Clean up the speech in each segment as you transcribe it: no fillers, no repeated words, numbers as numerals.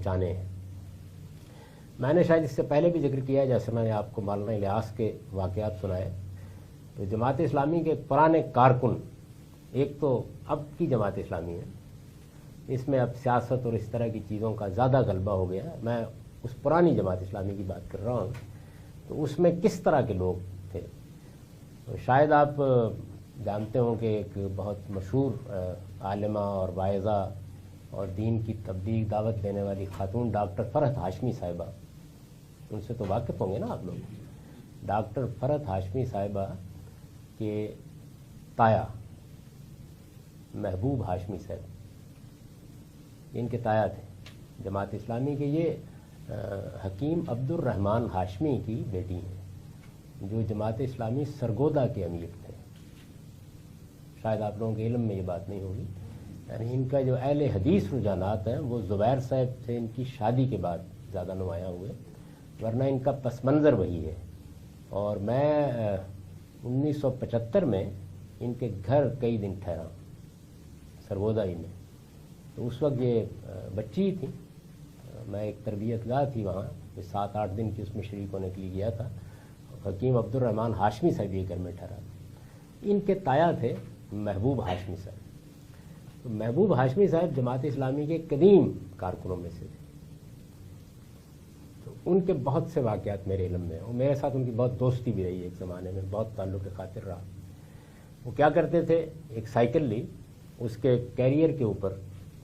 پہنچانے ہیں۔ میں نے شاید اس سے پہلے بھی ذکر کیا، جیسے میں نے آپ کو مولانا الیاس کے واقعات سنائے، تو جماعت اسلامی کے پرانے کارکن، ایک تو اب کی جماعت اسلامی ہے، اس میں اب سیاست اور اس طرح کی چیزوں کا زیادہ غلبہ ہو گیا ہے، میں اس پرانی جماعت اسلامی کی بات کر رہا ہوں، تو اس میں کس طرح کے لوگ تھے۔ تو شاید آپ جانتے ہوں کہ ایک بہت مشہور عالمہ اور واعظہ اور دین کی تبلیغ دعوت دینے والی خاتون ڈاکٹر فرحت ہاشمی صاحبہ، ان سے تو واقف ہوں گے نا آپ لوگ۔ ڈاکٹر فرحت ہاشمی صاحبہ کے تایا محبوب ہاشمی صاحب، ان کے تایا تھے جماعت اسلامی کے، یہ حکیم عبد الرحمن ہاشمی کی بیٹی ہیں، جو جماعت اسلامی سرگودا کے امیر تھے۔ شاید آپ لوگوں کے علم میں یہ بات نہیں ہوگی، یعنی ان کا جو اہل حدیث رجحانات ہیں وہ زبیر صاحب سے ان کی شادی کے بعد زیادہ نمایاں ہوئے، ورنہ ان کا پس منظر وہی ہے۔ اور میں 1975 میں ان کے گھر کئی دن ٹھہرا سرگودا ہی میں، تو اس وقت یہ بچی ہی تھی، میں ایک تربیت گاہ تھی وہاں، 7-8 دن کی اس میں شریک ہونے کے لیے گیا تھا۔ حکیم عبد الرحمن ہاشمی صاحب یہ گھر میں ٹھہرا، ان کے تایا تھے محبوب ہاشمی صاحب۔ تو محبوب ہاشمی صاحب جماعت اسلامی کے قدیم کارکنوں میں سے تھے، تو ان کے بہت سے واقعات میرے علم میں، اور میرے ساتھ ان کی بہت دوستی بھی رہی، ایک زمانے میں بہت تعلق خاطر رہا۔ وہ کیا کرتے تھے، ایک سائیکل لی، اس کے کیریئر کے اوپر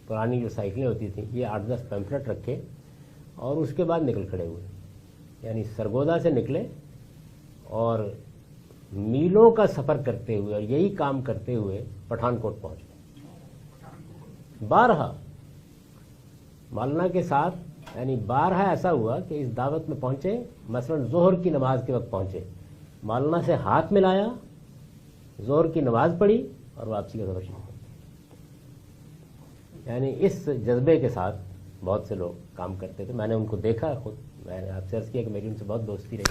پرانی جو سائیکلیں ہوتی تھیں، یہ 8-10 پیمفلٹ رکھے اور اس کے بعد نکل کھڑے ہوئے، یعنی سرگودا سے نکلے اور میلوں کا سفر کرتے ہوئے اور یہی کام کرتے ہوئے پٹھان کوٹ پہنچ گئے۔ بارہا مولانا کے ساتھ، یعنی بارہا ایسا ہوا کہ اس دعوت میں پہنچے، مثلا ظہر کی نماز کے وقت پہنچے، مولانا سے ہاتھ ملایا، ظہر کی نماز پڑھی اور واپسی کا سفر شروع کیا۔ یعنی اس جذبے کے ساتھ بہت سے لوگ کام کرتے تھے، میں نے ان کو دیکھا خود، میں نے آپ سے عرض کیا کہ میری ان سے بہت دوستی رہی۔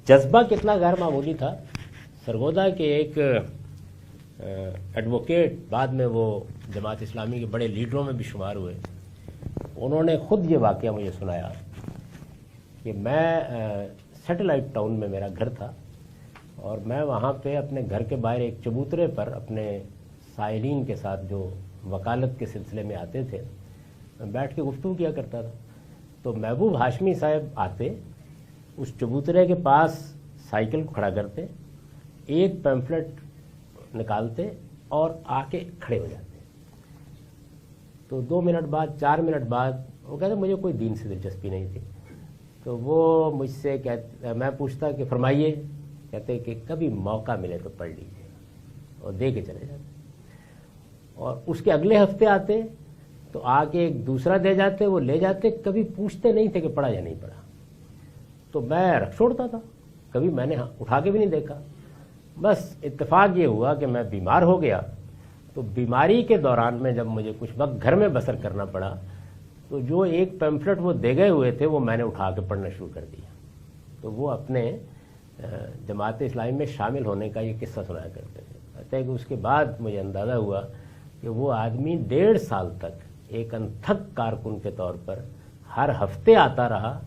جذبہ کتنا غیر معمولی تھا، سرگودا کے ایک ایڈوکیٹ، بعد میں وہ جماعت اسلامی کے بڑے لیڈروں میں بھی شمار ہوئے، انہوں نے خود یہ واقعہ مجھے سنایا کہ میں سیٹلائٹ ٹاؤن میں میرا گھر تھا، اور میں وہاں پہ اپنے گھر کے باہر ایک چبوترے پر اپنے سائلین کے ساتھ جو وکالت کے سلسلے میں آتے تھے، میں بیٹھ کے گفتگو کیا کرتا تھا۔ تو محبوب ہاشمی صاحب آتے، اس چبوترے کے پاس سائیکل کو کھڑا کرتے، ایک پیمفلٹ نکالتے اور آ کے کھڑے ہو جاتے۔ تو 2 منٹ بعد، 4 منٹ بعد وہ کہتے مجھے کوئی دین سے دلچسپی نہیں تھی، تو وہ مجھ سے میں پوچھتا کہ فرمائیے، کہتے کہ کبھی موقع ملے تو پڑھ لیجیے، اور دے کے چلے جاتے۔ اور اس کے اگلے ہفتے آتے تو آ کے ایک دوسرا دے جاتے، وہ لے جاتے، کبھی پوچھتے نہیں تھے کہ پڑھا یا نہیں پڑھا۔ تو میں رکھ چھوڑتا تھا، کبھی میں نے اٹھا کے بھی نہیں دیکھا۔ بس اتفاق یہ ہوا کہ میں بیمار ہو گیا، تو بیماری کے دوران میں جب مجھے کچھ وقت گھر میں بسر کرنا پڑا، تو جو ایک پیمفلٹ وہ دے گئے ہوئے تھے وہ میں نے اٹھا کے پڑھنا شروع کر دیا۔ تو وہ اپنے جماعت اسلامی میں شامل ہونے کا یہ قصہ سنایا کرتے تھے۔ کہتے ہیں کہ اس کے بعد مجھے اندازہ ہوا کہ وہ آدمی 1.5 سال تک ایک انتھک کارکن کے طور پر ہر ہفتے آتا رہا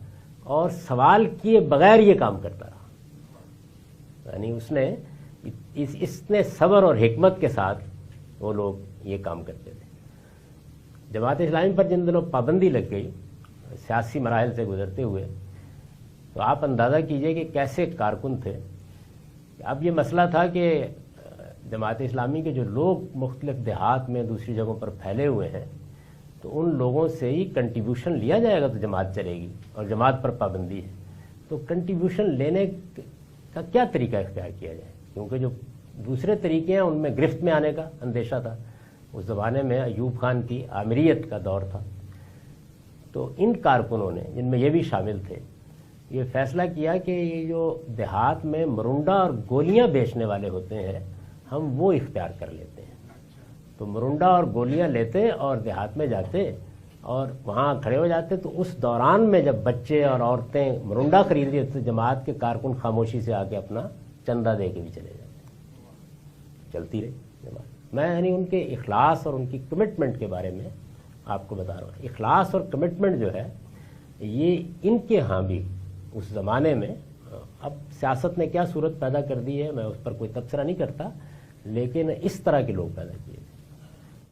اور سوال کیے بغیر یہ کام کرتا رہا۔ یعنی اس نے صبر اور حکمت کے ساتھ وہ لوگ یہ کام کرتے تھے۔ جماعت اسلامی پر جن دنوں پابندی لگ گئی سیاسی مراحل سے گزرتے ہوئے، تو آپ اندازہ کیجئے کہ کیسے کارکن تھے۔ اب یہ مسئلہ تھا کہ جماعت اسلامی کے جو لوگ مختلف دیہات میں دوسری جگہوں پر پھیلے ہوئے ہیں، تو ان لوگوں سے ہی کنٹریبیوشن لیا جائے گا تو جماعت چلے گی، اور جماعت پر پابندی ہے۔ تو کنٹریبیوشن لینے کا کیا طریقہ اختیار کیا جائے، کیونکہ جو دوسرے طریقے ہیں ان میں گرفت میں آنے کا اندیشہ تھا۔ اس زمانے میں ایوب خان کی آمریت کا دور تھا۔ تو ان کارکنوں نے، جن میں یہ بھی شامل تھے، یہ فیصلہ کیا کہ یہ جو دیہات میں مرنڈا اور گولیاں بیچنے والے ہوتے ہیں ہم وہ اختیار کر لیتے ہیں۔ تو مرنڈا اور گولیاں لیتے اور دیہات میں جاتے اور وہاں کھڑے ہو جاتے، تو اس دوران میں جب بچے اور عورتیں مرنڈا خرید لیتے تو جماعت کے کارکن خاموشی سے آ کے اپنا چندہ دے کے بھی چلے جاتے۔ چلتی رہی جماعت۔ میں یعنی ان کے اخلاص اور ان کی کمٹمنٹ کے بارے میں آپ کو بتا رہا ہوں، اخلاص اور کمٹمنٹ جو ہے یہ ان کے ہاں بھی اس زمانے میں، اب سیاست نے کیا صورت پیدا کر دی ہے میں اس پر کوئی تبصرہ نہیں کرتا، لیکن اس طرح کے لوگ پیدا کیے۔